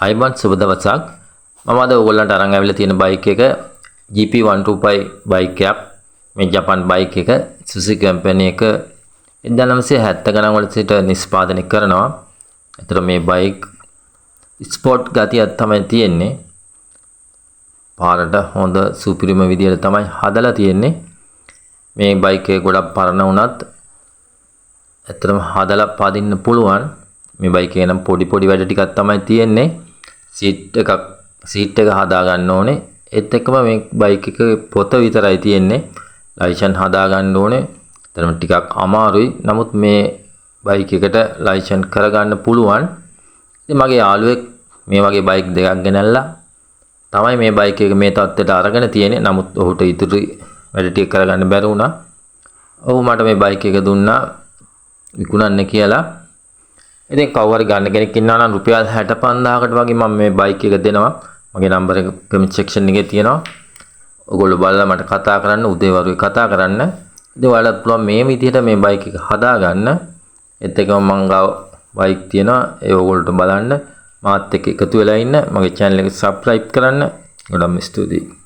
අයිබන් සුබ දවසක්. මම අද ඔයගොල්ලන්ට අරන් ආවිල්ලා තියෙන බයික් එක GP125 බයික් එකක්. මේ ජපාන් බයික් එක Suzuki කම්පැනි එක 1970 ගණන් වල සිට නිෂ්පාදනය කරනවා. ඒතර මේ බයික් ස්පෝර්ට් ගතියක් තමයි තියෙන්නේ. පාරට හොඳ සුපිරිම විදියට තමයි හදලා තියෙන්නේ. මේ බයික් එක ගොඩක් පරණ වුණත් ඇත්තටම හදලා පදින්න පුළුවන්. මේ බයික් එක නම් පොඩි වැඩ ටිකක් තමයි තියෙන්නේ. සීට් එක හදා ගන්න ඕනේ. ඒත් එක්කම මේ බයික් එක පොත විතරයි තියෙන්නේ. ලයිසන්ස් හදා ගන්න ඕනේ. ඒතරම ටිකක් අමාරුයි. නමුත් මේ බයික් එකට ලයිසන්ස් කරගන්න පුළුවන්. ඉතින් මගේ යාළුවෙක් මේ වගේ බයික් දෙකක් ගෙනල්ලා තමයි මේ බයික් එක මේ තත්ත්වයට අරගෙන තියෙන්නේ. නමුත් ඔහුට ඉතුරු වැඩ ටික කරගන්න බැරි වුණා. ඔහු මට මේ බයික් එක දුන්නා විකුණන්න කියලා. ඉතින් කවුරු හරි ගන්න කෙනෙක් ඉන්නවා නම් රුපියල් 65000කට වගේ මම මේ බයික් එක දෙනවා. මගේ නම්බර එක කමෙන්ට් සෙක්ෂන් එකේ තියෙනවා. ඔයගොල්ලෝ බලලා මට කතා කරන්න, උදේවරුේ කතා කරන්න. ඉතින් ඔයාලට පුළුවන් මේ විදිහට මේ බයික් එක හදාගන්න. ඒත් එක්කම මං ගාව බයික් තියෙනවා. ඒ ඔයගොල්ලෝට බලන්න. මාත් එක්ක එකතු වෙලා ඉන්න. මගේ channel එක subscribe කරන්න. ගොඩක් ස්තුතියි.